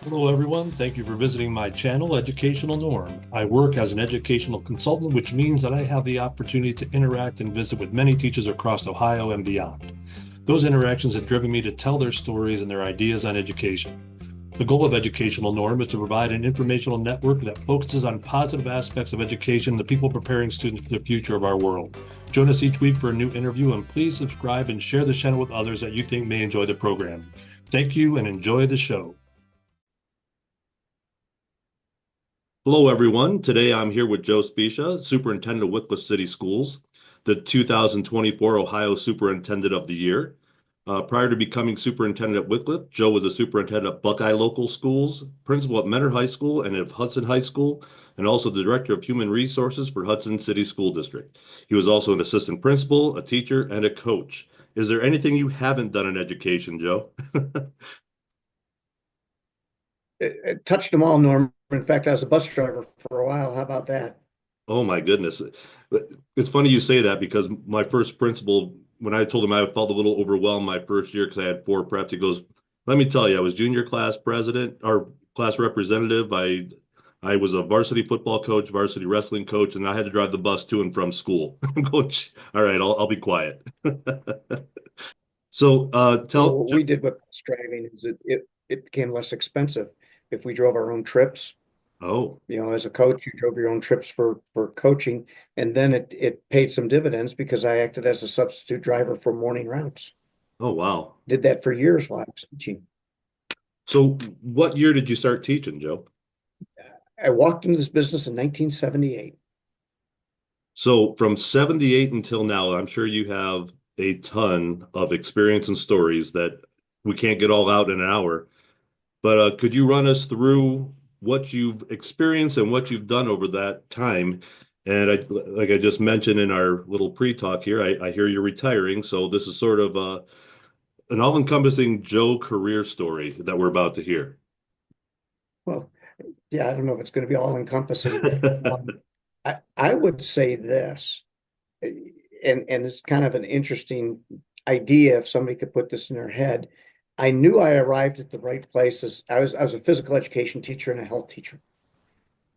Hello, everyone. Thank you for visiting my channel, Educational Norm. I work as an educational consultant, which means that I have the opportunity to interact and visit with many teachers across Ohio and beyond. Those interactions have driven me to tell their stories and their ideas on education. The goal of Educational Norm is to provide an informational network that focuses on positive aspects of education, the people preparing students for the future of our world. Join us each week for a new interview, and please subscribe and share the channel with others that you think may enjoy the program. Thank you and enjoy the show. Hello, everyone. Today I'm here with Joe Spiccia, Superintendent of Wickliffe City Schools, the 2024 Ohio Superintendent of the Year. Prior to becoming superintendent at Wickliffe, Joe was a superintendent at Buckeye Local Schools, principal at Mentor High School and at Hudson High School, and also the director of human resources for Hudson City School District. He was also an assistant principal, a teacher, and a coach. Is there anything you haven't done in education, Joe? It touched them all, Norm. In fact, I was a bus driver for a while. How about that? Oh my goodness. It's funny you say that because my first principal, when I told him I felt a little overwhelmed my first year because I had four preps, he goes, "Let me tell you, I was junior class president or class representative. I was a varsity football coach, varsity wrestling coach, and I had to drive the bus to and from school." I'm going, all right, I'll be quiet. So Well, tell what we did with bus driving is it became less expensive if we drove our own trips. oh, As a coach, you drove your own trips for coaching, and then it paid some dividends because I acted as a substitute driver for morning routes. oh wow. Did that for years while I was teaching. So what year did you start teaching, Joe? I walked into this business in 1978. So from 78 until now, I'm sure you have a ton of experience and stories that we can't get all out in an hour. But could you run us through what you've experienced and what you've done over that time? And like I just mentioned in our little pre-talk here, I hear you're retiring. So this is sort of an all-encompassing Joe career story that we're about to hear. Well, yeah, I don't know if it's going to be all encompassing. I would say this. And it's kind of an interesting idea if somebody could put this in their head. I knew I arrived at the right places. I was a physical education teacher and a health teacher.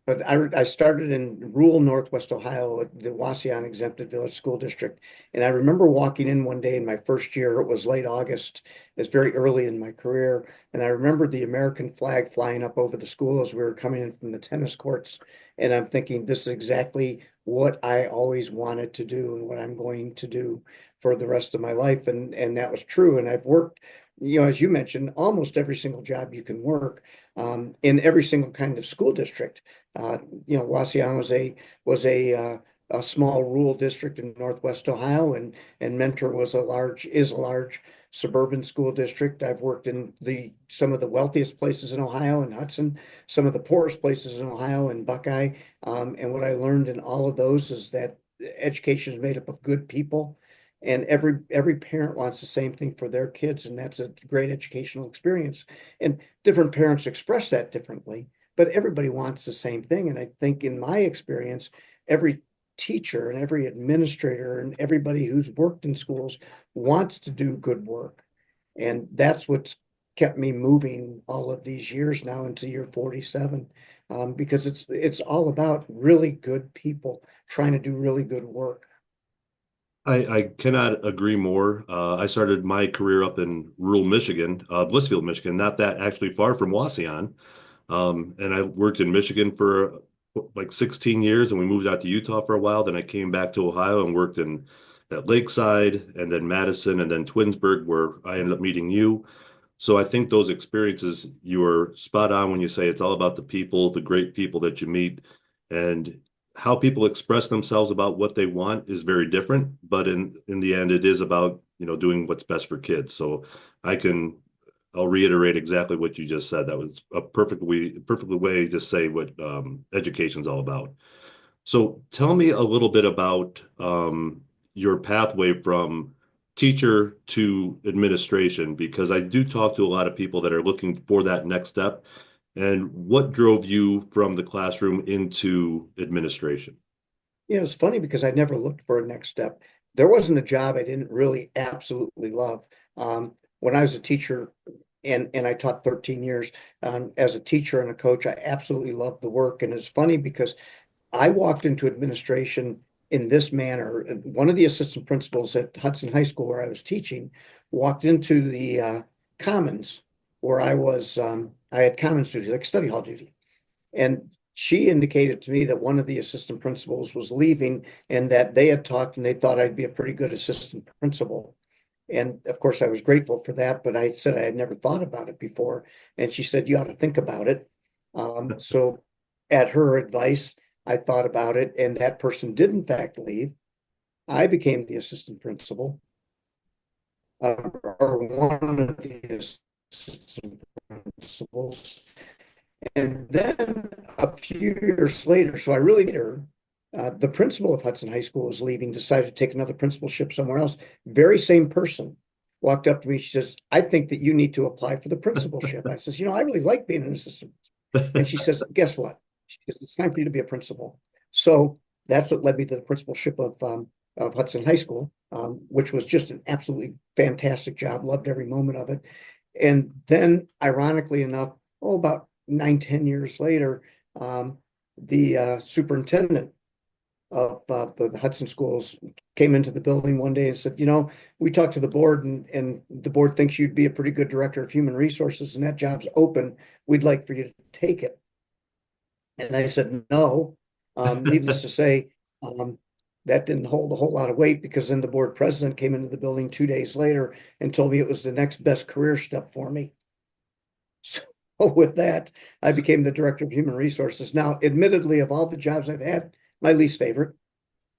But I started in rural Northwest Ohio at the Wasion Exempted Village School District. And I remember walking in one day in my first year, it was late August, it's very early in my career. And I remember the American flag flying up over the school as we were coming in from the tennis courts. And I'm thinking, this is exactly what I always wanted to do and what I'm going to do for the rest of my life. And that was true. And I've worked, as you mentioned, almost every single job you can work in every single kind of school district. Wasion was a small rural district in Northwest Ohio, and Mentor is a large suburban school district. I've worked in the some of the wealthiest places in Ohio and Hudson, some of the poorest places in Ohio and Buckeye. And what I learned in all of those is that education is made up of good people, and every parent wants the same thing for their kids, and that's a great educational experience. And different parents express that differently, but everybody wants the same thing. And I think in my experience, every teacher and every administrator and everybody who's worked in schools wants to do good work. And that's what's kept me moving all of these years now into year 47, because it's all about really good people trying to do really good work. I cannot agree more. I started my career up in rural Michigan, Blissfield, Michigan, not that actually far from Wasion. And I worked in Michigan for like 16 years, and we moved out to Utah for a while. Then I came back to Ohio and worked in at Lakeside and then Madison and then Twinsburg, where I ended up meeting you. So I think those experiences, you are spot on when you say it's all about the people, the great people that you meet, and how people express themselves about what they want is very different. But in the end, it is about, doing what's best for kids. So I can I'll reiterate exactly what you just said. That was a perfect way to say what education's all about. So tell me a little bit about your pathway from teacher to administration, because I do talk to a lot of people that are looking for that next step. And what drove you from the classroom into administration? It's funny because I never looked for a next step. There wasn't a job I didn't really absolutely love. When I was a teacher, and I taught 13 years as a teacher and a coach. I absolutely loved the work. And it's funny because I walked into administration in this manner. One of the assistant principals at Hudson High School, where I was teaching, walked into the commons where I had commons duty, like study hall duty. And she indicated to me that one of the assistant principals was leaving and that they had talked and they thought I'd be a pretty good assistant principal. And of course, I was grateful for that, but I said I had never thought about it before. And she said, you ought to think about it. So at her advice, I thought about it, and that person did in fact leave. I became the assistant principal, or one of the assistant principals. And then a few years later, so I really did her, the principal of Hudson High School was leaving, decided to take another principalship somewhere else. Very same person walked up to me. She says, I think that you need to apply for the principalship. I says, I really like being an assistant. And she says, guess what? She says, it's time for you to be a principal. So that's what led me to the principalship of Hudson High School, which was just an absolutely fantastic job. Loved every moment of it. And then, ironically enough, about 9, 10 years later, the superintendent of the Hudson schools came into the building one day and said, we talked to the board and the board thinks you'd be a pretty good director of human resources and that job's open. We'd like for you to take it. And I said, no. Needless to say, that didn't hold a whole lot of weight because then the board president came into the building 2 days later and told me it was the next best career step for me. So with that, I became the director of human resources. Now, admittedly, of all the jobs I've had, my least favorite.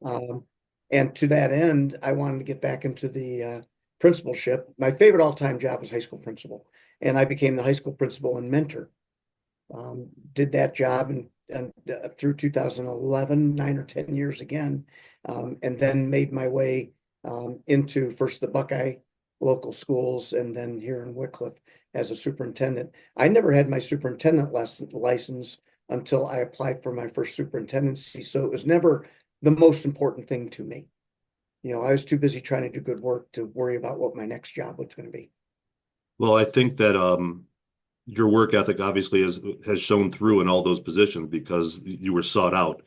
And to that end, I wanted to get back into the principalship. My favorite all-time job was high school principal, and I became the high school principal and mentor. Did that job and through 2011, 9 or 10 years again, and then made my way into first the Buckeye local schools and then here in Wickliffe as a superintendent. I never had my superintendent license until I applied for my first superintendency, so it was never the most important thing to me. I was too busy trying to do good work to worry about what my next job was going to be. Well, I think that your work ethic obviously has shown through in all those positions because you were sought out,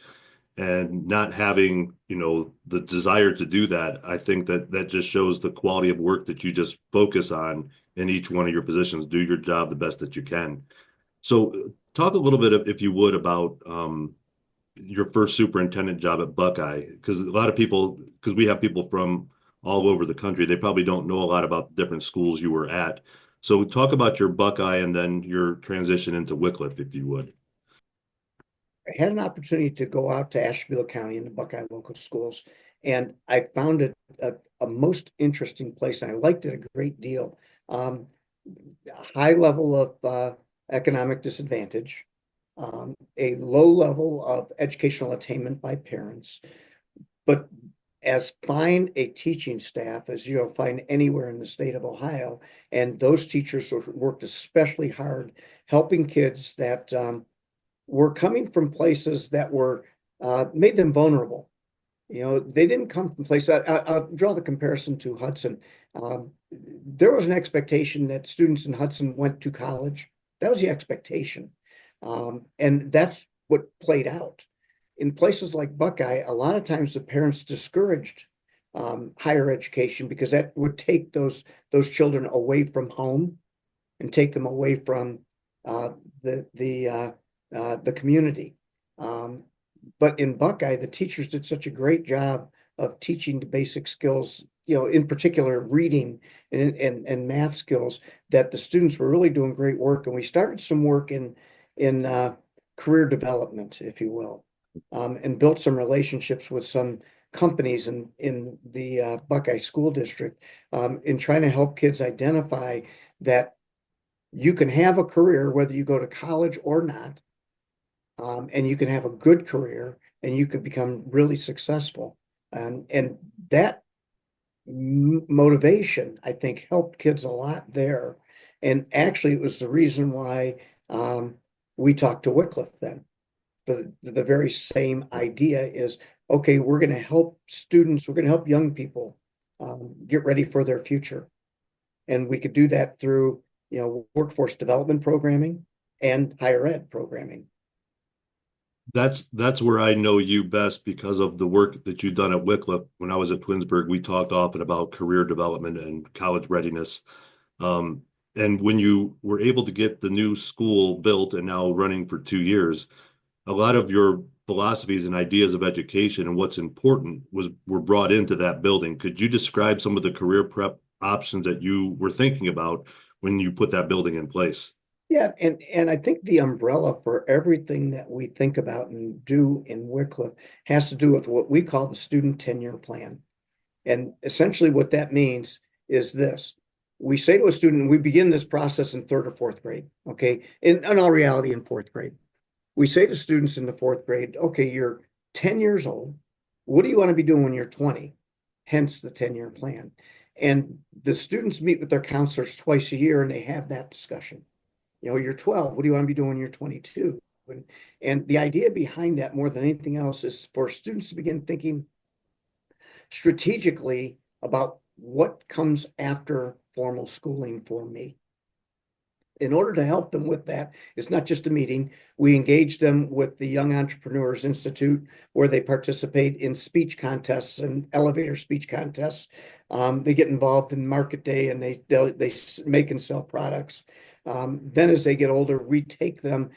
and not having the desire to do that, I think that just shows the quality of work that you just focus on in each one of your positions. Do your job the best that you can. So talk a little bit, if you would, about your first superintendent job at Buckeye, because a lot of people, because we have people from all over the country, they probably don't know a lot about the different schools you were at. So talk about your Buckeye and then your transition into Wickliffe, if you would. I had an opportunity to go out to Ashtabula County in the Buckeye local schools, and I found it a most interesting place, and I liked it a great deal. High level of economic disadvantage, a low level of educational attainment by parents, but as fine a teaching staff as you'll find anywhere in the state of Ohio. And those teachers worked especially hard helping kids that were coming from places that were made them vulnerable. They didn't come from places. I'll draw the comparison to Hudson. There was an expectation that students in Hudson went to college. That was the expectation. And that's what played out. In places like Buckeye, a lot of times the parents discouraged higher education because that would take those children away from home and take them away from the community. But in Buckeye, the teachers did such a great job of teaching the basic skills, in particular reading and math skills, that the students were really doing great work. And we started some work in career development, if you will, and built some relationships with some companies in the Buckeye School District in trying to help kids identify that you can have a career whether you go to college or not. And you can have a good career and you could become really successful. And that motivation, I think, helped kids a lot there. And actually, it was the reason why we talked to Wickliffe then. The very same idea is, okay, we're going to help students, we're going to help young people get ready for their future. And we could do that through workforce development programming and higher ed programming. That's where I know you best because of the work that you've done at Wickliffe. When I was at Twinsburg, we talked often about career development and college readiness. Um, and when you were able to get the new school built and now running for 2 years, a lot of your philosophies and ideas of education and what's important were brought into that building. Could you describe some of the career prep options that you were thinking about when you put that building in place? Yeah, and I think the umbrella for everything that we think about and do in Wickliffe has to do with what we call the student tenure plan. And essentially what that means is this. We say to a student, we begin this process in third or fourth grade, okay? In all reality, in fourth grade. We say to students in the fourth grade, okay, you're 10 years old. What do you want to be doing when you're 20? Hence the 10-year plan. And the students meet with their counselors twice a year and they have that discussion. You're 12. What do you want to be doing when you're 22? And the idea behind that, more than anything else, is for students to begin thinking strategically about what comes after formal schooling for me. In order to help them with that, it's not just a meeting. We engage them with the Young Entrepreneurs Institute, where they participate in speech contests and elevator speech contests. They get involved in market day and they make and sell products. Then as they get older, we take them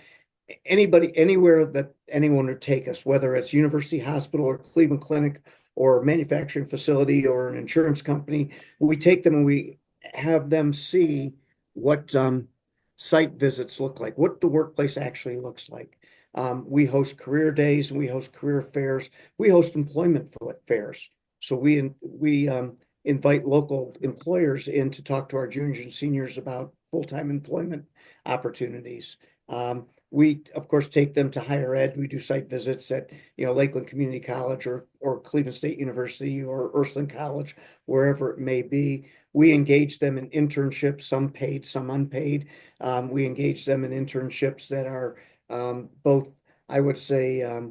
anywhere that anyone would take us, whether it's University Hospital or Cleveland Clinic or manufacturing facility or an insurance company. We take them and we have them see what site visits look like, what the workplace actually looks like. We host career days and we host career fairs. We host employment fairs. So we invite local employers in to talk to our juniors and seniors about full-time employment opportunities. We, of course, take them to higher ed. We do site visits at, Lakeland Community College or Cleveland State University or Ursuline College, wherever it may be. We engage them in internships, some paid, some unpaid. We engage them in internships that are both, I would say,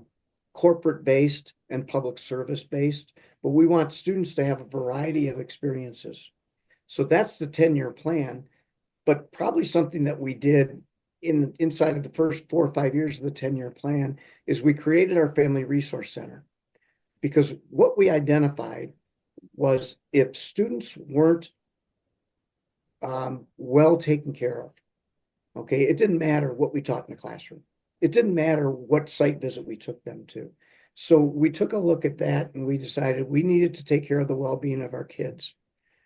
corporate based and public service based. But we want students to have a variety of experiences. So that's the 10-year plan. But probably something that we did inside of the first 4 or 5 years of the 10-year plan is we created our Family Resource Center, because what we identified was if students weren't well taken care of, okay, it didn't matter what we taught in the classroom. It didn't matter what site visit we took them to. So we took a look at that and we decided we needed to take care of the well-being of our kids.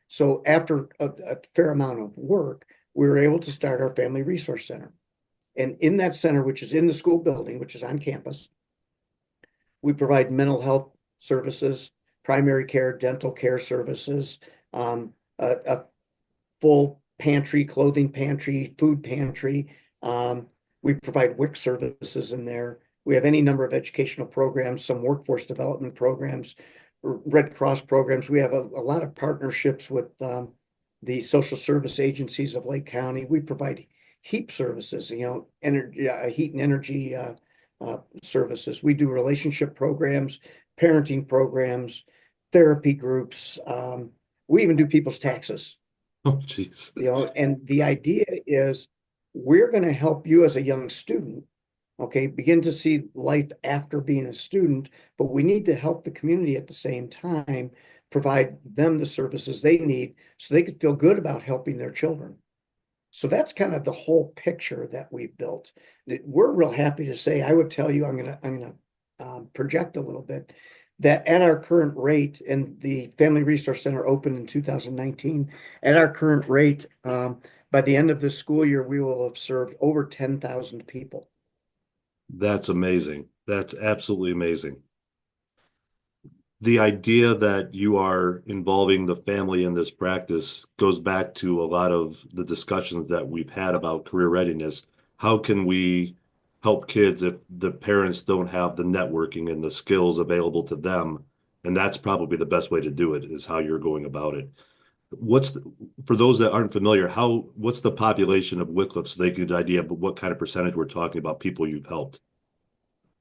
So after a fair amount of work, we were able to start our Family Resource Center. And in that center, which is in the school building, which is on campus, we provide mental health services, primary care, dental care services, a full pantry, clothing pantry, food pantry. We provide WIC services in there. We have any number of educational programs, some workforce development programs, Red Cross programs. We have a lot of partnerships with the social service agencies of Lake County. We provide heat services, energy, heat and energy services. We do relationship programs, parenting programs, therapy groups. We even do people's taxes. Oh, jeez. And the idea is we're going to help you as a young student, okay, begin to see life after being a student, but we need to help the community at the same time, provide them the services they need so they can feel good about helping their children. So that's kind of the whole picture that we've built. We're real happy to say, I would tell you, I'm gonna project a little bit, that at our current rate, and the Family Resource Center opened in 2019, at our current rate, by the end of this school year, we will have served over 10,000 people. That's amazing. That's absolutely amazing. The idea that you are involving the family in this practice goes back to a lot of the discussions that we've had about career readiness. How can we help kids if the parents don't have the networking and the skills available to them? And that's probably the best way to do it, is how you're going about it. For those that aren't familiar, what's the population of Wickliffe so they get an idea of what kind of percentage we're talking about people you've helped?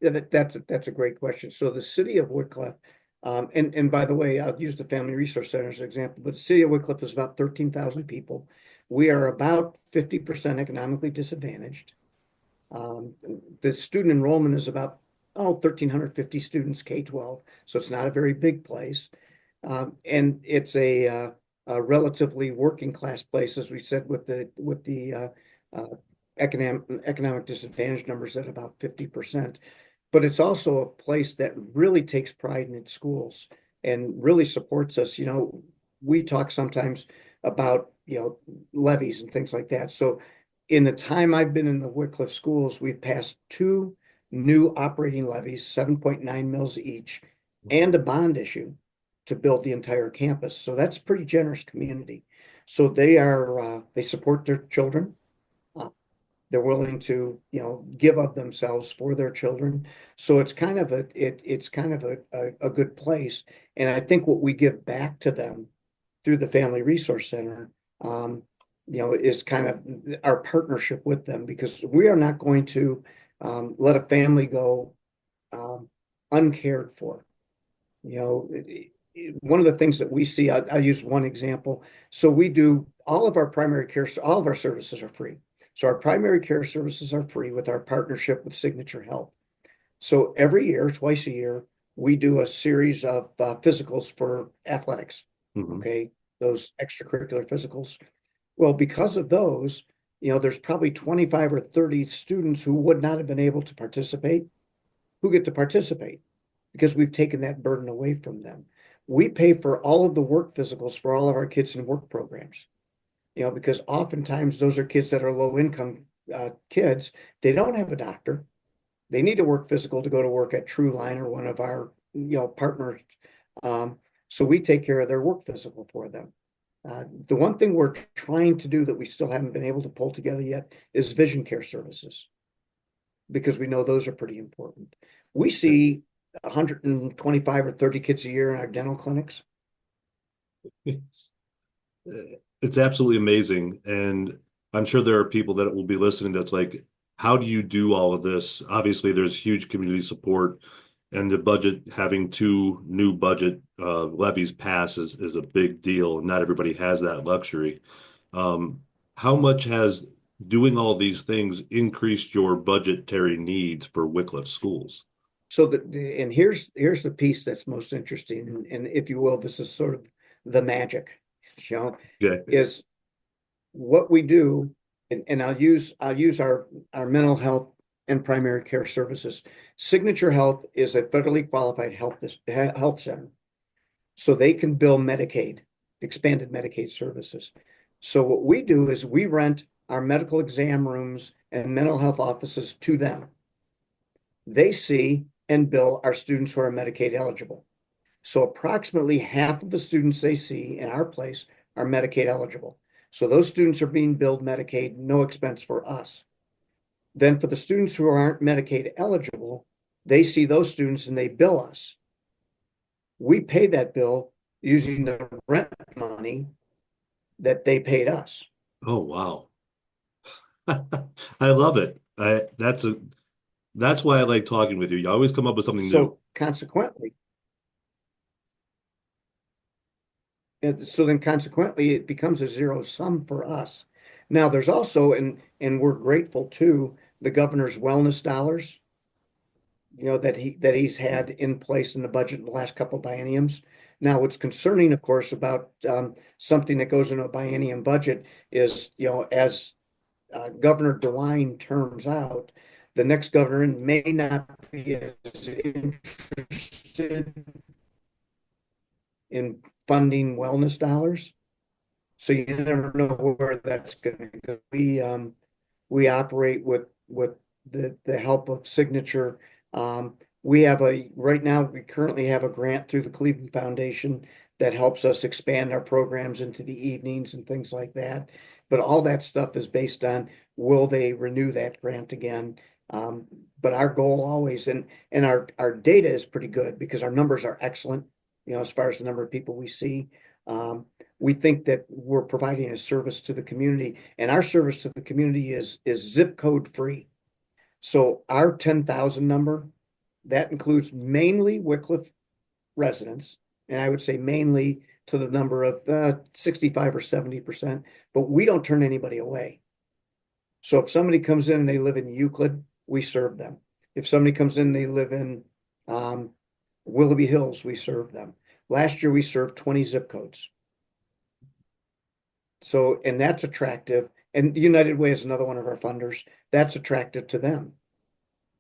Yeah, that's a great question. So the city of Wickliffe, and by the way, I'll use the Family Resource Center as an example, but the city of Wickliffe is about 13,000 people. we are about 50% economically disadvantaged. The student enrollment is about 1,350 students K-12, so it's not a very big place. And it's a relatively working class place, as we said, with the economic disadvantage numbers at about 50%. But it's also a place that really takes pride in its schools and really supports us. We talk sometimes about, levies and things like that. So in the time I've been in the Wickliffe schools, we've passed two new operating levies, 7.9 mils each, and a bond issue to build the entire campus. So that's a pretty generous community. So they support their children. Uh, they're willing to, give of themselves for their children. So it's kind of a good place. And I think what we give back to them through the Family Resource Center, um, is kind of our partnership with them, because we are not going to let a family go um, uncared for. You know, one of the things that we see, I'll use one example. So we do all of our primary care, all of our services are free. So our primary care services are free with our partnership with Signature Health. So every year, twice a year, we do a series of physicals for athletics. Mhm. Okay, those extracurricular physicals. Well, because of those, there's probably 25 or 30 students who would not have been able to participate, who get to participate because we've taken that burden away from them. We pay for all of the work physicals for all of our kids in work programs, because oftentimes those are kids that are low income kids. They don't have a doctor. They need a work physical to go to work at True Line or one of our, partners. Um, so we take care of their work physical for them. The one thing we're trying to do that we still haven't been able to pull together yet is vision care services, because we know those are pretty important. We see 125 or 30 kids a year in our dental clinics. It's, it's absolutely amazing. And I'm sure there are people that will be listening that's like, how do you do all of this? Obviously, there's huge community support, and the budget, having two new budget levies pass is a big deal. Not everybody has that luxury. Um, how much has doing all these things increased your budgetary needs for Wickliffe schools? So and here's the piece that's most interesting, and if you will, this is sort of the magic, Okay. is what we do, and I'll use our mental health and primary care services. Signature Health is a federally qualified health center, so they can bill Medicaid, expanded Medicaid services. So what we do is we rent our medical exam rooms and mental health offices to them. They see and bill our students who are Medicaid eligible. So approximately half of the students they see in our place are Medicaid eligible. So those students are being billed Medicaid, no expense for us. Then for the students who aren't Medicaid eligible, they see those students and they bill us. We pay that bill using the rent money that they paid us. Oh, wow. I love it. That's why I like talking with you. You always come up with something new. So consequently, it becomes a zero sum for us. Now, there's also, and we're grateful to the governor's wellness dollars, that he's had in place in the budget in the last couple of bienniums. Now, what's concerning, of course, about something that goes into a biennium budget is, as Governor DeWine terms out, the next governor may not be as interested in funding wellness dollars. So you never know where that's going to go. We operate with the help of Signature. We have right now we currently have a grant through the Cleveland Foundation that helps us expand our programs into the evenings and things like that. But all that stuff is based on, will they renew that grant again? But our goal always, and our data is pretty good because our numbers are excellent, as far as the number of people we see. We think that we're providing a service to the community, and our service to the community is zip code free. So our 10,000 number, that includes mainly Wickliffe residents, and I would say mainly to the number of 65 or 70%, but we don't turn anybody away. So if somebody comes in and they live in Euclid, we serve them. If somebody comes in, they live in um, Willoughby Hills, we serve them. Last year, we served 20 zip codes. So, and that's attractive. And United Way is another one of our funders. That's attractive to them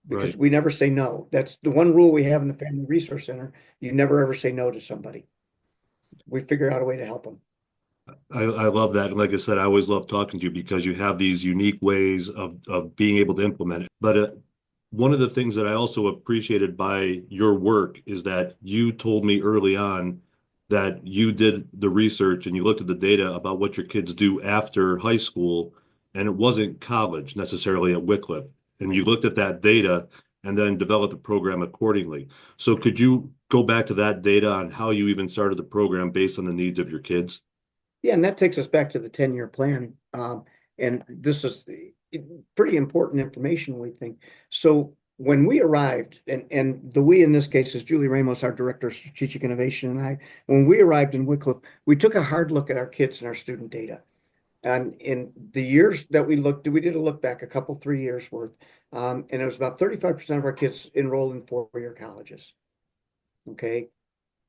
because Right. we never say no. That's the one rule we have in the Family Resource Center. You never ever say no to somebody. We figure out a way to help them. I love that. And like I said, I always love talking to you because you have these unique ways of being able to implement it. But one of the things that I also appreciated by your work is that you told me early on that you did the research and you looked at the data about what your kids do after high school, and it wasn't college necessarily at Wickliffe. And you looked at that data and then developed the program accordingly. So could you go back to that data on how you even started the program based on the needs of your kids? Yeah, and that takes us back to the 10-year plan. And this is pretty important information, we think. So when we arrived, and the we in this case is Julie Ramos, our Director of Strategic Innovation, and I, when we arrived in Wickliffe, we took a hard look at our kids and our student data. And in the years that we looked, we did a look back, a couple, 3 years worth, and it was about 35% of our kids enrolled in four-year colleges. Okay.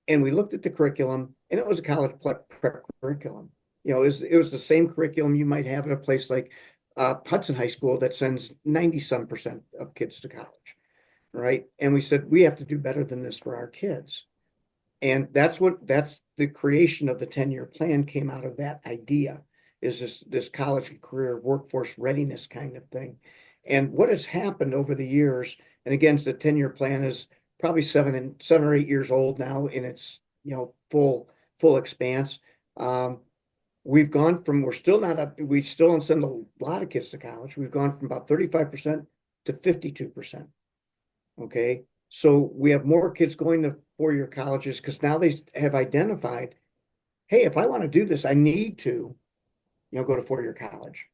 And we looked at the curriculum, and it was a college prep curriculum. It was the same curriculum you might have at a place like Hudson High School that sends 90-some% of kids to college, right? And we said, we have to do better than this for our kids. And that's the creation of the 10-year plan came out of that idea, is this college and career workforce readiness kind of thing. And what has happened over the years, and again, the 10-year plan is probably 7 or 8 years old now in its full expanse. We've gone from we still don't send a lot of kids to college. We've gone from about 35% to 52%. Okay. So we have more kids going to four-year colleges because now they have identified, hey, if I want to do this, I need to, go to four-year college.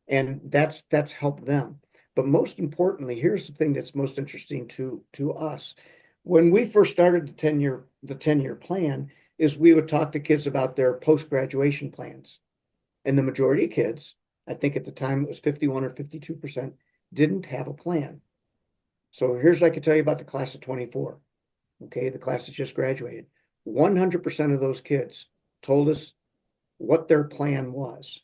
And that's helped them. But most importantly, here's the thing that's most interesting to us. When we first started the 10-year plan, is we would talk to kids about their post-graduation plans. And the majority of kids, I think at the time it was 51 or 52%, didn't have a plan. So here's what I can tell you about the class of 24. Okay, the class that just graduated. 100% of those kids told us what their plan was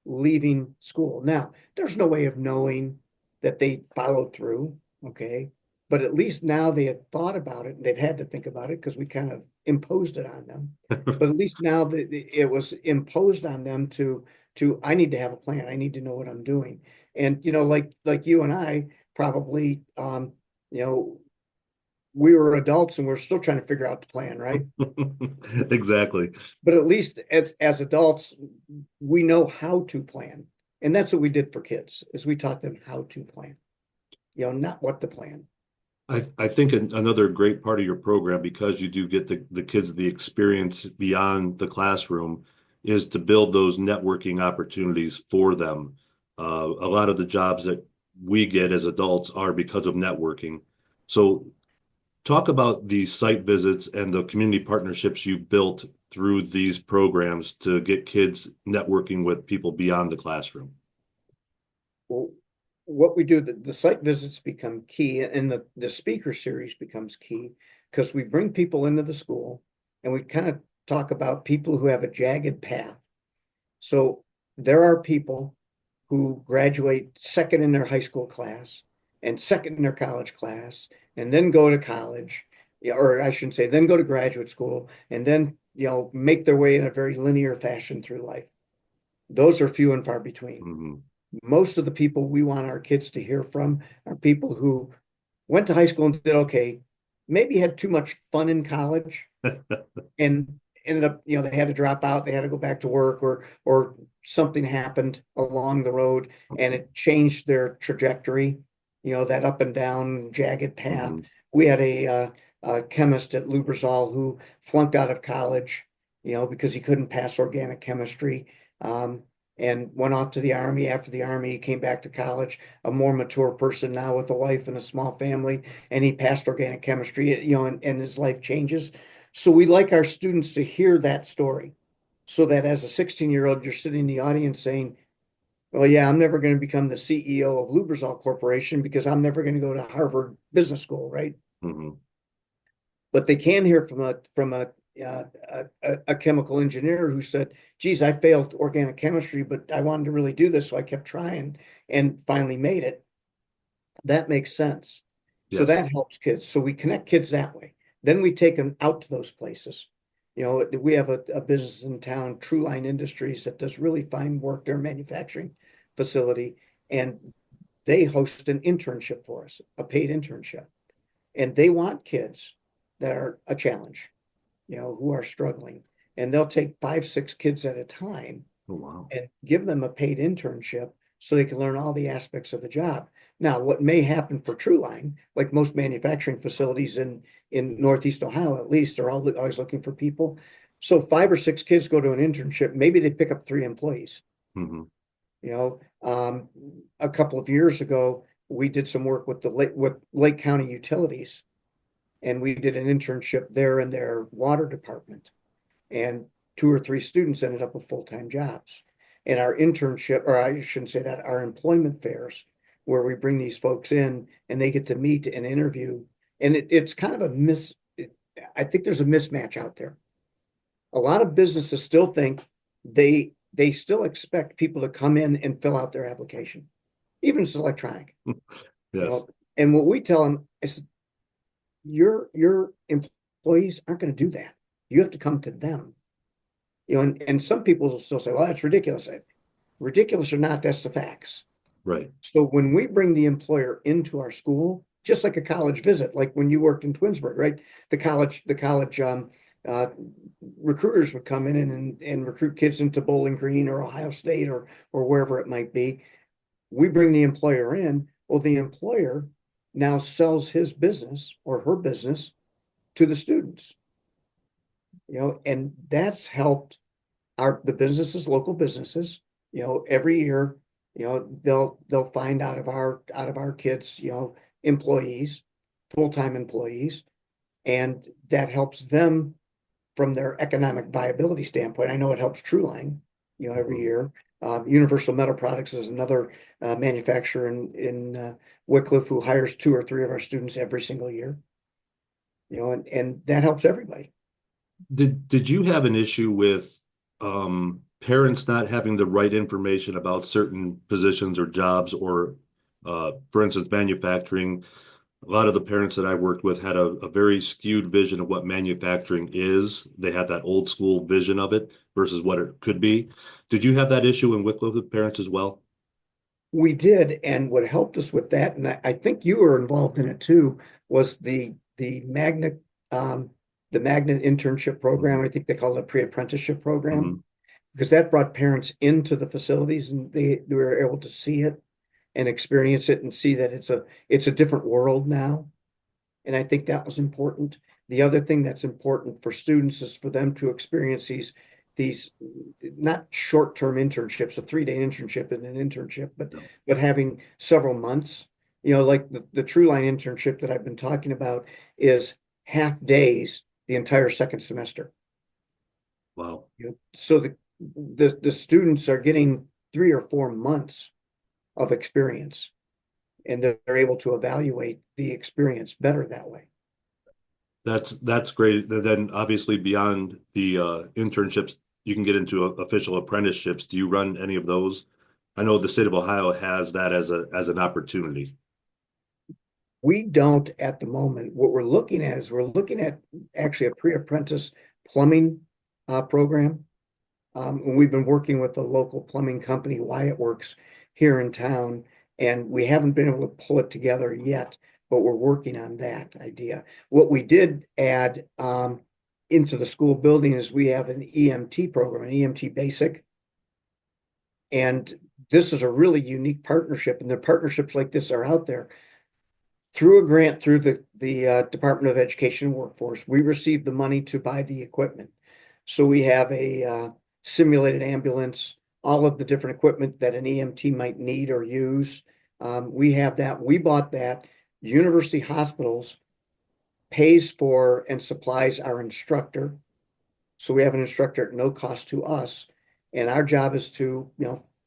leaving school. Now, there's no way of knowing that they followed through, okay? But at least now they had thought about it and they've had to think about it because we kind of imposed it on them. But at least now that it was imposed on them to I need to have a plan. I need to know what I'm doing. And like you and I probably we were adults and we're still trying to figure out the plan, right? Exactly. But at least as adults, we know how to plan. And that's what we did for kids, is we taught them how to plan, not what to plan. I think another great part of your program, because you do get the kids the experience beyond the classroom, is to build those networking opportunities for them. A lot of the jobs that we get as adults are because of networking. So talk about the site visits and the community partnerships you've built through these programs to get kids networking with people beyond the classroom. Well, what we do, the site visits become key, and the speaker series becomes key because we bring people into the school and we kind of talk about people who have a jagged path. So there are people who graduate second in their high school class and second in their college class and then go to college, or I shouldn't say, then go to graduate school and then, make their way in a very linear fashion through life. Those are few and far between. Mm-hmm. Most of the people we want our kids to hear from are people who went to high school and did okay, maybe had too much fun in college and ended up, they had to drop out, they had to go back to work, or something happened along the road and it changed their trajectory, that up and down jagged path. Mm-hmm. We had a chemist at Lubrizol who flunked out of college, because he couldn't pass organic chemistry. And went off to the Army. After the Army, he came back to college, a more mature person now with a wife and a small family, and he passed organic chemistry, and his life changes. So we like our students to hear that story so that as a 16-year-old, you're sitting in the audience saying, well, yeah, I'm never going to become the CEO of Lubrizol Corporation because I'm never going to go to Harvard Business School, right? Hmm. But they can hear from a chemical engineer who said, geez, I failed organic chemistry, but I wanted to really do this, so I kept trying and finally made it. That makes sense. So Yes. that helps kids. So we connect kids that way. Then we take them out to those places. You know, we have a business in town, True Line Industries, that does really fine work. They're a manufacturing facility, and they host an internship for us, a paid internship. And they want kids that are a challenge, you know, who are struggling. And they'll take 5, 6 kids at a time Oh, wow. and give them a paid internship so they can learn all the aspects of the job. Now, what may happen for Trueline, like most manufacturing facilities in Northeast Ohio, at least, are always looking for people. So 5 or 6 kids go to an internship. Maybe they pick up 3 employees. Hmm. You know, a couple of years ago, we did some work with with Lake County Utilities, and we did an internship there in their water department, and 2 or 3 students ended up with full-time jobs. And our internship, or I shouldn't say that, our employment fairs, where we bring these folks in and they get to meet and interview. And it's kind of I think there's a mismatch out there. A lot of businesses still think they still expect people to come in and fill out their application, even if it's electronic, you Yes. know. And what we tell them is your employees aren't going to do that. You have to come to them. You know, and some people will still say, well, that's ridiculous. Ridiculous or not, that's the facts. Right. So when we bring the employer into our school, just like a college visit, like when you worked in Twinsburg, right? The college uh, recruiters would come in and recruit kids into Bowling Green or Ohio State or wherever it might be. We bring the employer in. Well, the employer now sells his business or her business to the students, you know, and that's helped the businesses, local businesses, you know, every year, you know, they'll find out of our kids, you know, employees, full-time employees, and that helps them from their economic viability standpoint. I know it helps Trueline, you know, every Mhm. year. Universal Metal Products is another manufacturer in Wickliffe who hires 2 or 3 of our students every single year, you know, and that helps everybody. Did you have an issue with parents not having the right information about certain positions or jobs or for instance, manufacturing? A lot of the parents that I worked with had a very skewed vision of what manufacturing is. They had that old school vision of it versus what it could be. Did you have that issue in Wicklow with parents as well? We did, and what helped us with that, and I think you were involved in it too, was um, the magnet internship program. Hmm. I think they call it a pre-apprenticeship program Hmm. because that brought parents into the facilities and they were able to see it and experience it and see that it's a different world now. And I think that was important. The other thing that's important for students is for them to experience these not short-term internships, a 3-day internship and an internship, but No. but having several months. You know, like the True Line internship that I've been talking about is half days the entire second semester. Wow. You know, so the students are getting 3 or 4 months of experience, and they're able to evaluate the experience better that way. That's great. Then obviously beyond the internships, you can get into official apprenticeships. Do you run any of those? I know the state of Ohio has that as an opportunity. We don't at the moment. What we're looking at is we're looking at actually a pre-apprentice plumbing program. And we've been working with the local plumbing company, Wyatt Works, here in town, and we haven't been able to pull it together yet, but we're working on that idea. What we did add into the school building is we have an EMT program, an EMT basic, and this is a really unique partnership, and the partnerships like this are out there. Through a grant through the Department of Education and Workforce, we received the money to buy the equipment. So we have a simulated ambulance, all of the different equipment that an EMT might need or use. We have that. We bought that. University hospitals pays for and supplies our instructor. So we have an instructor at no cost to us, and our job is to,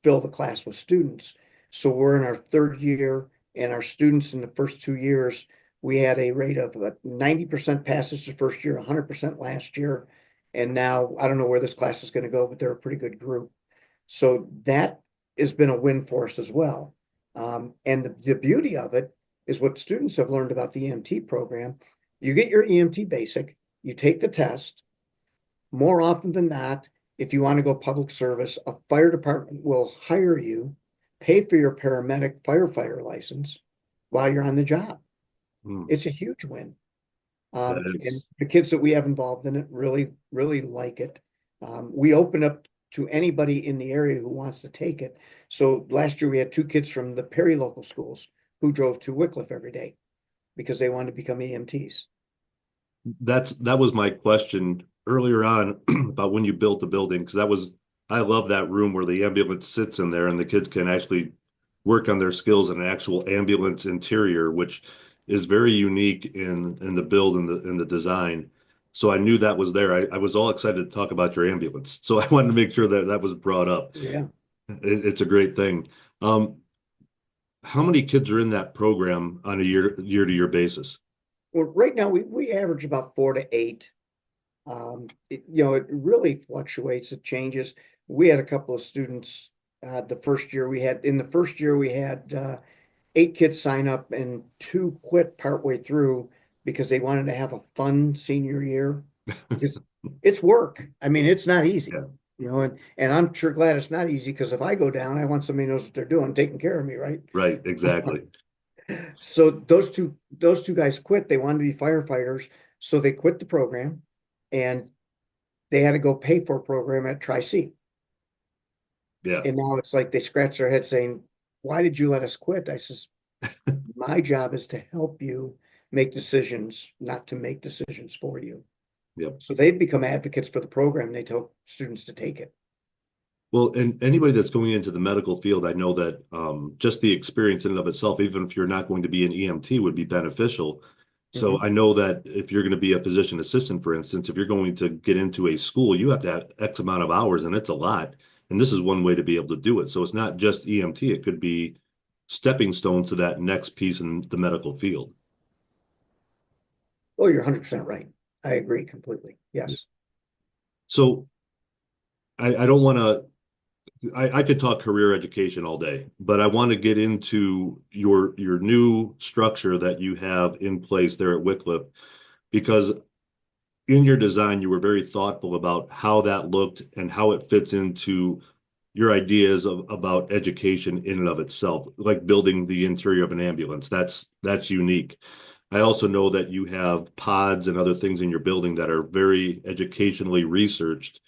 fill the class with students. So we're in our third year, and our students in the first 2 years, we had a rate of 90% passes the first year, 100% last year. And now I don't know where this class is going to go, but they're a pretty good group. So that has been a win for us as well. And the beauty of it is what students have learned about the EMT program. You get your EMT basic, you take the test. More often than not, if you want to go public service, a fire department will hire you, pay for your paramedic firefighter license while you're on the job. Hmm. It's a huge win. That And is, the kids that we have involved in it really, really like it. We open up to anybody in the area who wants to take it. So last year we had 2 kids from the Perry local schools who drove to Wickliffe every day because they wanted to become EMTs. that was my question earlier on about when you built the building, because I love that room where the ambulance sits in there and the kids can actually work on their skills in an actual ambulance interior, which is very unique in the build and the design. So I knew that was there. I was all excited to talk about your ambulance. So I wanted to make sure that that was brought up. Yeah. It's a great thing. Um, how many kids are in that program on a year to year basis? Well, right now we average about 4 to 8. It really fluctuates. It changes. We had a couple of students in the first year we had 8 kids sign up and 2 quit partway through because they wanted to have a fun senior year because it's work. I mean, it's not easy, Yeah, and I'm sure glad it's not easy because if I go down, I want somebody who knows what they're doing, taking care of me, right? right, exactly. So those two guys quit. They wanted to be firefighters, so they quit the program, and they had to go pay for a program at Tri-C. Yeah. And now it's like they scratch their head saying, "Why did you let us quit?" I says, "My job is to help you make decisions, not to make decisions for you." Yep. So they've become advocates for the program. They tell students to take it. Well, and anybody that's going into the medical field, I know that just the experience in and of itself, even if you're not going to be an EMT, would be beneficial. So Mhm. I know that if you're going to be a physician assistant, for instance, if you're going to get into a school, you have to have X amount of hours, and it's a lot. And this is one way to be able to do it. So it's not just EMT, it could be stepping stones to that next piece in the medical field. Oh, you're 100% right. I agree completely. Yes. So I don't want to I could talk career education all day, but I want to get into your new structure that you have in place there at Wickliffe, because in your design you were very thoughtful about how that looked and how it fits into your ideas about education in and of itself, like building the interior of an ambulance. That's unique. I also know that you have pods and other things in your building that are very educationally researched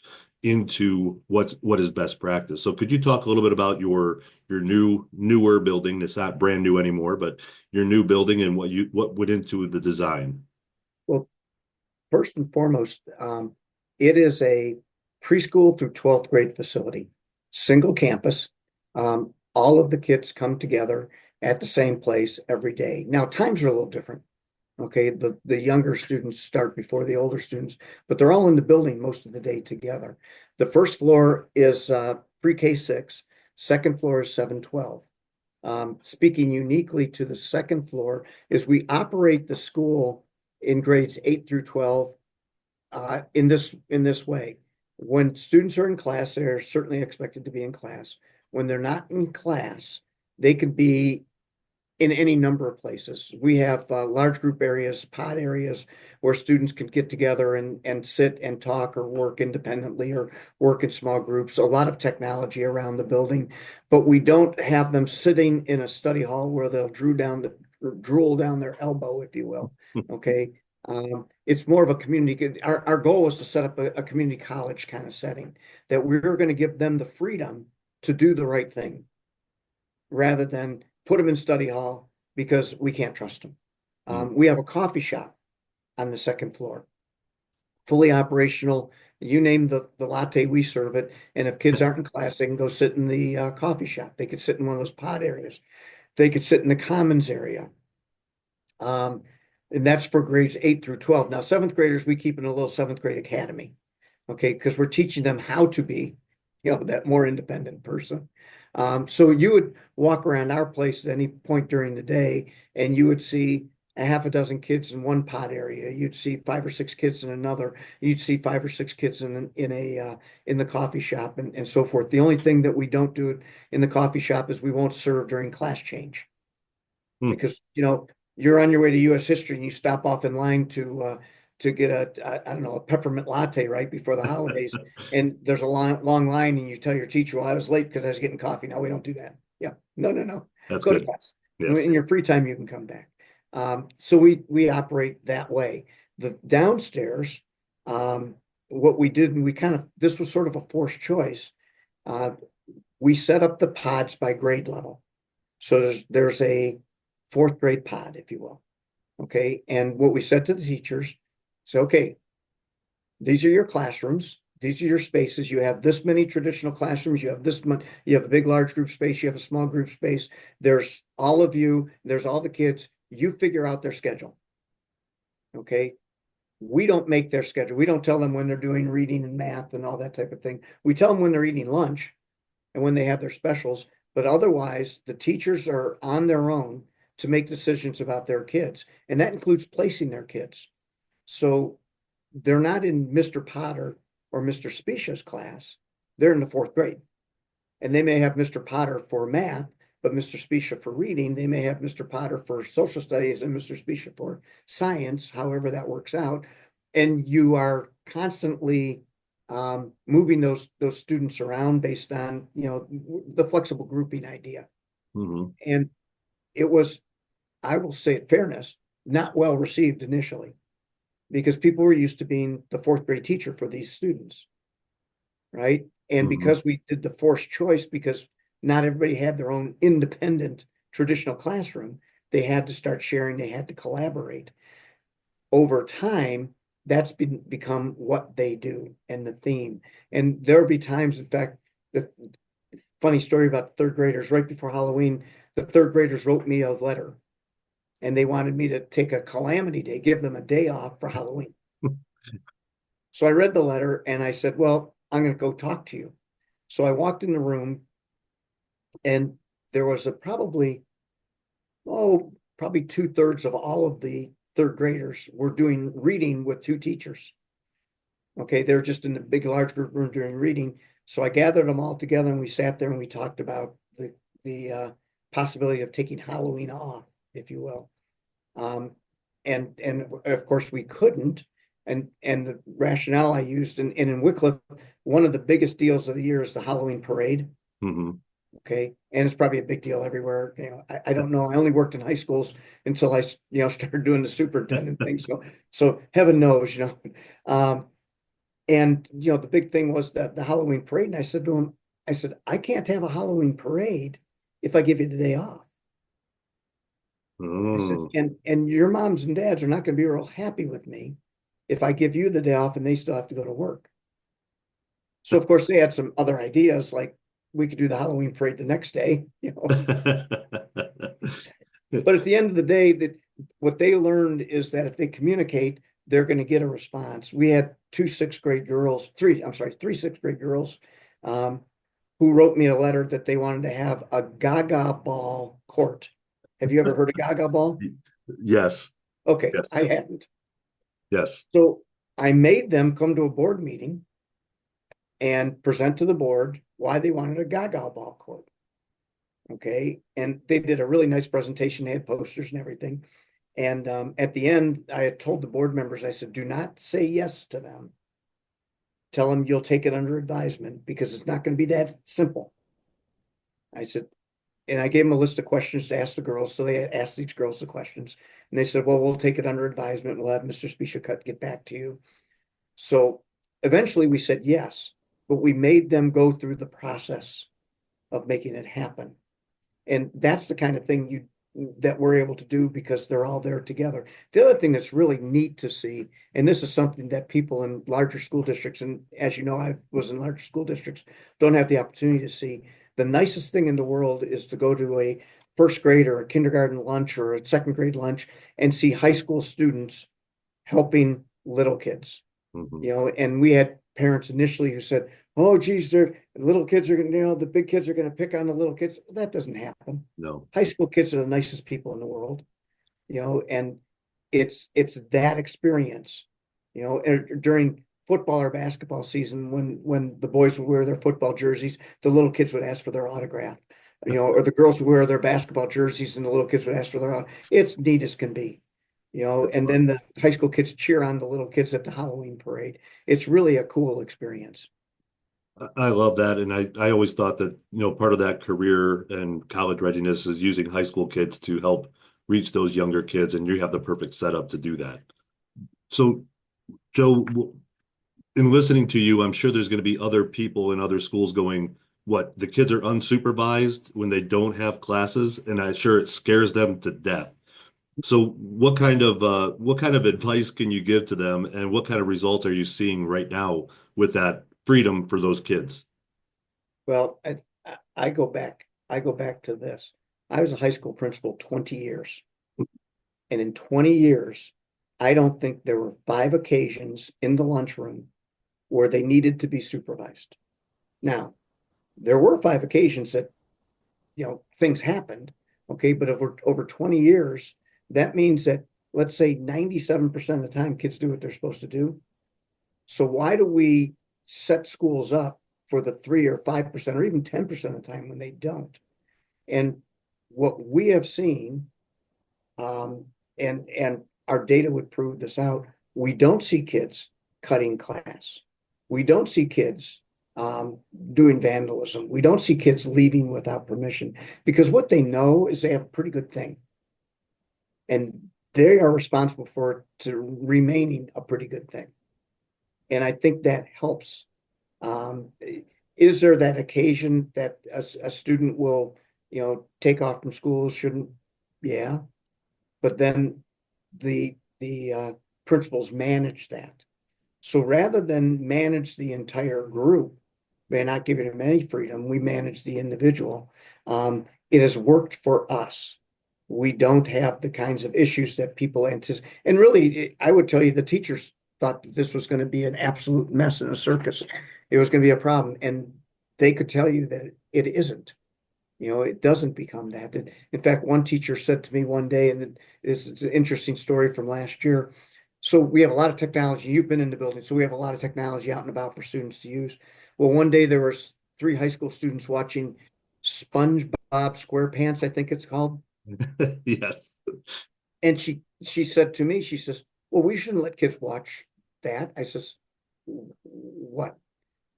into what is best practice. So could you talk a little bit about your newer building? It's not brand new anymore, but your new building and what went into the design. Well, first and foremost, it is a preschool through 12th grade facility, single campus. All of the kids come together at the same place every day. Now, times are a little different. Okay, the younger students start before the older students, but they're all in the building most of the day together. The first floor is pre-K 6, second floor is 712. Speaking uniquely to the second floor is we operate the school in grades 8 through 12 in this way. When students are in class, they're certainly expected to be in class. When they're not in class, they could be in any number of places. We have large group areas, pod areas where students can get together and sit and talk or work independently or work in small groups. A lot of technology around the building, but we don't have them sitting in a study hall where they'll drool down their elbow, if you will. Okay. It's more of a community. Our goal was to set up a community college kind of setting that we're going to give them the freedom to do the right thing rather than put them in study hall because we can't trust them. Mm. We have a coffee shop on the second floor, fully operational. You name the latte, we serve it. And if kids aren't in class, they can go sit in the coffee shop. They could sit in one of those pod areas. They could sit in the commons area. Um, And that's for grades 8 through 12. Now, seventh graders, we keep in a little seventh grade academy, okay, because we're teaching them how to be, that more independent person. So you would walk around our place at any point during the day, and you would see a half a dozen kids in one pod area. You'd see 5 or 6 kids in another. You'd see 5 or 6 kids in the coffee shop, and so forth. The only thing that we don't do in the coffee shop is we won't serve during class change Hmm. because you're on your way to U.S. history and you stop off in line to get I don't know, a peppermint latte right before the holidays, and there's a long line, and you tell your teacher, "Well, I was late because I was getting coffee." No, we don't do that. Yeah, no, no, no. That's Go to good. class. Yes. In your free time, you can come back. So we operate that way. The downstairs, what we did, and we kind of this was sort of a forced choice. Uh, we set up the pods by grade level. So there's a fourth grade pod, if you will. Okay. And what we said to the teachers, so, okay, these are your classrooms. These are your spaces. You have this many traditional classrooms. You have this much, you have a big, large group space. You have a small group space. There's all of you. There's all the kids. You figure out their schedule. Okay. We don't make their schedule. We don't tell them when they're doing reading and math and all that type of thing. We tell them when they're eating lunch and when they have their specials. But otherwise, the teachers are on their own to make decisions about their kids. And that includes placing their kids. So they're not in Mr. Potter or Mr. Spicia's class. They're in the fourth grade. And they may have Mr. Potter for math, but Mr. Spiccia for reading. They may have Mr. Potter for social studies and Mr. Spiccia for science, however that works out. And you are constantly moving those students around based on the flexible grouping idea. Hmm. And it was, I will say it fairness, not well received initially because people were used to being the fourth grade teacher for these students, right? And Hmm. because we did the forced choice, because not everybody had their own independent traditional classroom, they had to start sharing, they had to collaborate. Over time, that's become what they do and the theme. And there'll be times, in fact, the funny story about third graders, right before Halloween, the third graders wrote me a letter and they wanted me to take a calamity day, give them a day off for Halloween. So I read the letter and I said, well, I'm going to go talk to you. So I walked in the room and there was probably 2/3 of all of the third graders were doing reading with two teachers. Okay, they're just in a big, large group room doing reading. So I gathered them all together and we sat there and we talked about the possibility of taking Halloween off, if you will. Um, and of course we couldn't. And the rationale I used in Wickliffe, one of the biggest deals of the year is the Halloween parade. Hmm. Okay. And it's probably a big deal everywhere. I don't know. I only worked in high schools until I, started doing the superintendent thing. So heaven knows, Um, and the big thing was that the Halloween parade. And I said to him, I said, I can't have a Halloween parade if I give you the day off. I said, Mm. and your moms and dads are not going to be real happy with me if I give you the day off and they still have to go to work. So of course they had some other ideas, like we could do the Halloween parade the next day, But at the end of the day, that what they learned is that if they communicate, they're going to get a response. We had three sixth grade girls, um, who wrote me a letter that they wanted to have a Gaga ball court. Have you ever heard of Gaga ball? Yes. Okay, Yes. I hadn't. Yes. So I made them come to a board meeting and present to the board why they wanted a Gaga ball court. Okay. And they did a really nice presentation. They had posters and everything. And at the end, I had told the board members, I said, do not say yes to them. Tell them you'll take it under advisement because it's not going to be that simple. I said, and I gave them a list of questions to ask the girls. So they asked each girls the questions. And they said, well, we'll take it under advisement. We'll have Mr. Spiccia get back to you. So eventually we said yes, but we made them go through the process of making it happen. And that's the kind of thing that we're able to do because they're all there together. The other thing that's really neat to see, and this is something that people in larger school districts, and as you know, I was in larger school districts, don't have the opportunity to see. The nicest thing in the world is to go to first grade or a kindergarten lunch or a second grade lunch and see high school students helping little kids, Mhm. you know, and we had parents initially who said, oh, geez, they're little kids are going to, you know, the big kids are going to pick on the little kids. That doesn't happen. No. High school kids are the nicest people in the world, you know, and it's that experience, you know, during football or basketball season when the boys would wear their football jerseys, the little kids would ask for their autograph, you know, or the girls would wear their basketball jerseys and the little kids would ask for their autograph. It's neat as can be, you know, That's and fun. then the high school kids cheer on the little kids at the Halloween parade. It's really a cool experience. I love that. And I always thought that, part of that career and college readiness is using high school kids to help reach those younger kids. And you have the perfect setup to do that. So, Joe, in listening to you, I'm sure there's going to be other people in other schools going, what, the kids are unsupervised when they don't have classes, and I'm sure it scares them to death. So what kind of advice can you give to them, and what kind of results are you seeing right now with that freedom for those kids? Well, I go back to this. I was a high school principal 20 years. And in 20 years, I don't think there were 5 occasions in the lunchroom where they needed to be supervised. Now, there were 5 occasions that, you know, things happened. Okay. But over 20 years, that means that let's say 97% of the time kids do what they're supposed to do. So why do we set schools up for the 3 or 5% or even 10% of the time when they don't? And what we have seen, um, and our data would prove this out. We don't see kids cutting class. We don't see kids doing vandalism. We don't see kids leaving without permission because what they know is they have a pretty good thing, and they are responsible for it to remaining a pretty good thing. And I think that helps. Um, is there that occasion that a student will, you know, take off from school? Shouldn't, yeah. But then the principals manage that. So rather than manage the entire group by not giving them any freedom, we manage the individual. It has worked for us. We don't have the kinds of issues that people anticipate. And really, I would tell you the teachers thought that this was going to be an absolute mess in a circus. It was going to be a problem. And they could tell you that it isn't. You know, it doesn't become that. In fact, one teacher said to me one day, and it's an interesting story from last year. So we have a lot of technology. You've been in the building, so we have a lot of technology out and about for students to use. Well, one day there was 3 high school students watching SpongeBob SquarePants, I think it's called. Yes. And she said to me, she says, "Well, we shouldn't let kids watch that." I says, "What?"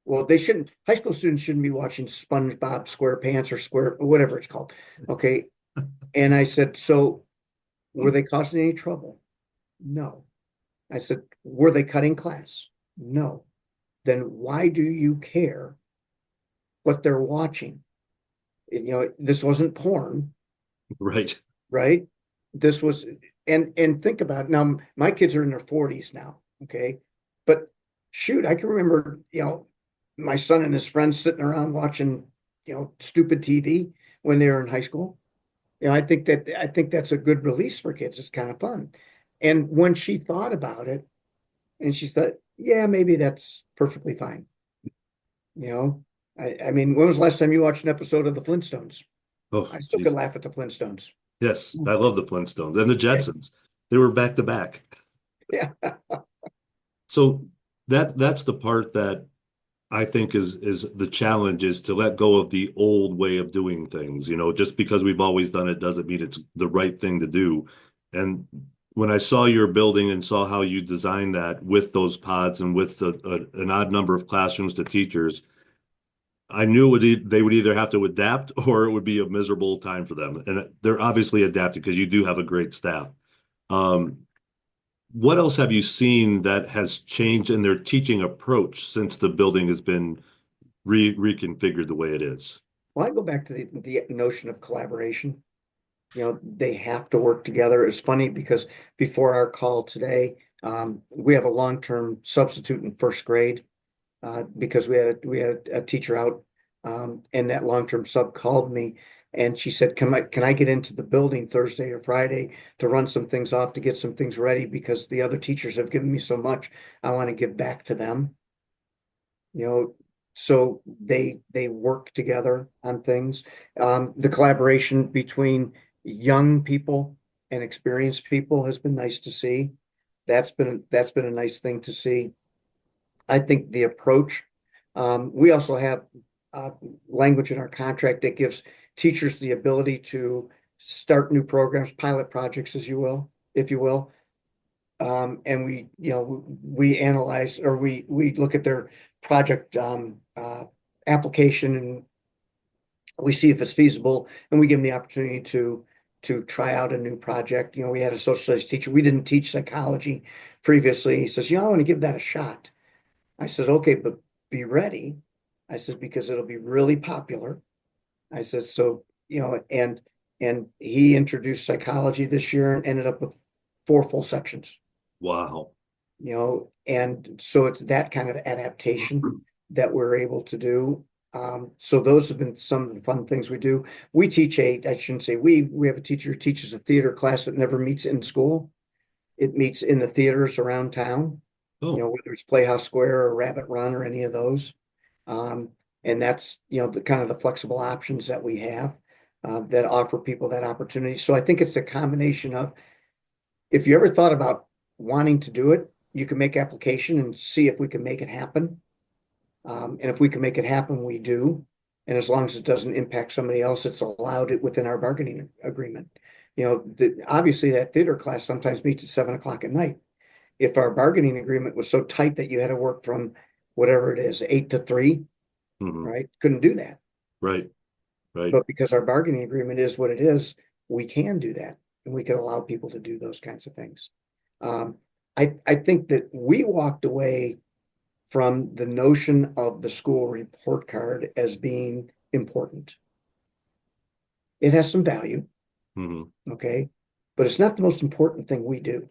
Well, they shouldn't, high school students shouldn't be watching SpongeBob SquarePants or Square, whatever it's called. Okay. And I said, so were they causing any trouble? No. I said, were they cutting class? No. Then why do you care what they're watching? You know, this wasn't porn, Right. right? This was, and think about it. Now, my kids are in their 40s now. Okay. But shoot, I can remember, you know, my son and his friends sitting around watching, you know, stupid TV when they were in high school. You know, I think that's a good release for kids. It's kind of fun. And when she thought about it, and she thought, yeah, maybe that's perfectly fine. You know, I mean, when was the last time you watched an episode of the Flintstones? Oh, I still could geez. laugh at the Flintstones. Yes, I love the Flintstones and the Yeah. Jetsons. They were back to back. Yeah. So that's the part that I think is the challenge, is to let go of the old way of doing things. Just because we've always done it doesn't mean it's the right thing to do. And when I saw your building and saw how you designed that with those pods and with an odd number of classrooms to teachers, I knew they would either have to adapt or it would be a miserable time for them. And they're obviously adapted because you do have a great staff. Um, what else have you seen that has changed in their teaching approach since the building has been reconfigured the way it is? Well, I go back to the notion of collaboration. You know, they have to work together. It's funny because before our call today, we have a long-term substitute in first grade because we had a teacher out, and that long-term sub called me, And she said, can I get into the building Thursday or Friday to run some things off, to get some things ready because the other teachers have given me so much. I want to give back to them. You know, so they work together on things. The collaboration between young people and experienced people has been nice to see. That's been a nice thing to see. I think the approach, we also have uh, language in our contract that gives teachers the ability to start new programs, pilot projects, as you will, if you will. And we analyze, or we look at their project application, and we see if it's feasible, and we give them the opportunity to try out a new project. We had a social studies teacher. We didn't teach psychology previously. He says, I want to give that a shot. I said, okay, but be ready. I said, because it'll be really popular. I said, so, and he introduced psychology this year and ended up with 4 full sections. Wow. And so it's that kind of adaptation that we're able to do. So those have been some of the fun things we do. I shouldn't say we have a teacher who teaches a theater class that never meets in school. It meets in the theaters around town, Oh, whether it's Playhouse Square or Rabbit Run or any of those. Um, and that's, the kind of the flexible options that we have that offer people that opportunity. So I think it's a combination of, if you ever thought about wanting to do it, you can make application and see if we can make it happen. And if we can make it happen, we do. And as long as it doesn't impact somebody else, it's allowed it within our bargaining agreement. Obviously that theater class sometimes meets at 7 o'clock at night. If our bargaining agreement was so tight that you had to work from whatever it is, 8 to 3, mhm. right? Couldn't do that. Right, right. But because our bargaining agreement is what it is, we can do that. And we can allow people to do those kinds of things. Um, I think that we walked away from the notion of the school report card as being important. It has some value, Mhm. okay, but it's not the most important thing we do.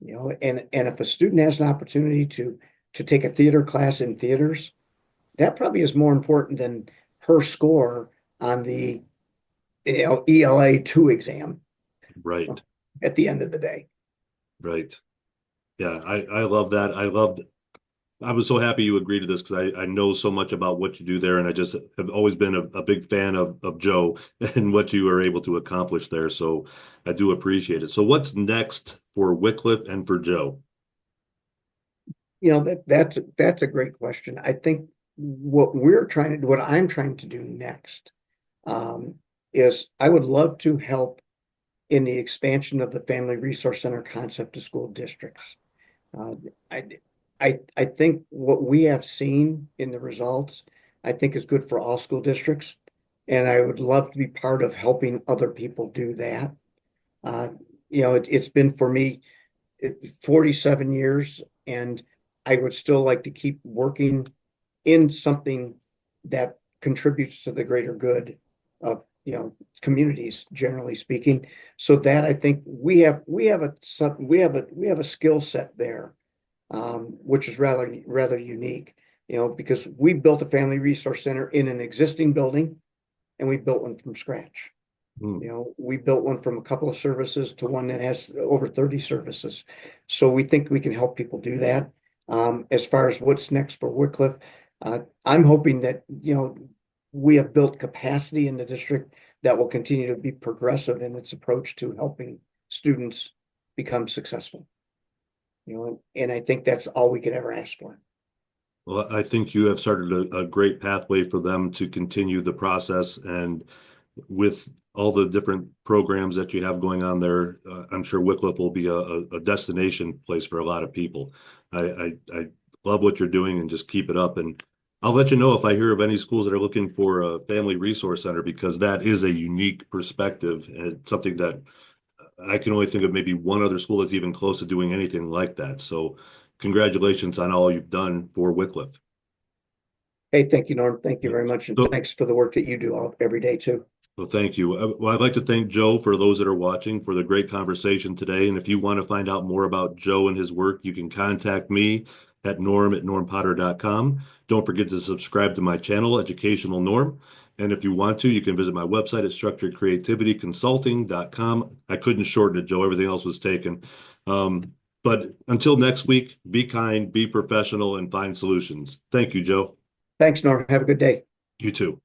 And if a student has an opportunity to take a theater class in theaters, that probably is more important than her score on the ELA 2 exam Right, at the end of the day. right. Yeah, I love that. I was so happy you agreed to this because I know so much about what you do there, and I just have always been a big fan of Joe and what you were able to accomplish there. So I do appreciate it. So what's next for Wickliffe and for Joe? That's a great question. I think what I'm trying to do next, um, is I would love to help in the expansion of the Family Resource Center concept to school districts. Uh, I, I think what we have seen in the results, I think is good for all school districts. And I would love to be part of helping other people do that. Uh, it's been for me 47 years, and I would still like to keep working in something that contributes to the greater good of, communities, generally speaking. So that I think we have a skill set there, which is rather unique, because we built a family resource center in an existing building, and we built one from scratch. Hmm. We built one from a couple of services to one that has over 30 services. So we think we can help people do that. As far as what's next for Wickliffe, I'm hoping that, we have built capacity in the district that will continue to be progressive in its approach to helping students become successful. And I think that's all we could ever ask for. Well, I think you have started a great pathway for them to continue the process. And with all the different programs that you have going on there, I'm sure Wickliffe will be a destination place for a lot of people. I love what you're doing and just keep it up. And I'll let you know if I hear of any schools that are looking for a family resource center because that is a unique perspective and something that I can only think of maybe one other school that's even close to doing anything like that. So congratulations on all you've done for Wickliffe. Hey, thank you, Norm. Thank you Yeah. very much. And So, thanks for the work that you do every day too. well, thank you. Well, I'd like to thank Joe for those that are watching for the great conversation today. And if you want to find out more about Joe and his work, you can contact me at norm@normpotter.com. Don't forget to subscribe to my channel, Educational Norm. And if you want to, you can visit my website at structuredcreativityconsulting.com. I couldn't shorten it, Joe. Everything else was taken. But until next week, be kind, be professional, and find solutions. Thank you, Joe. Thanks, Norm. Have a good day. You too.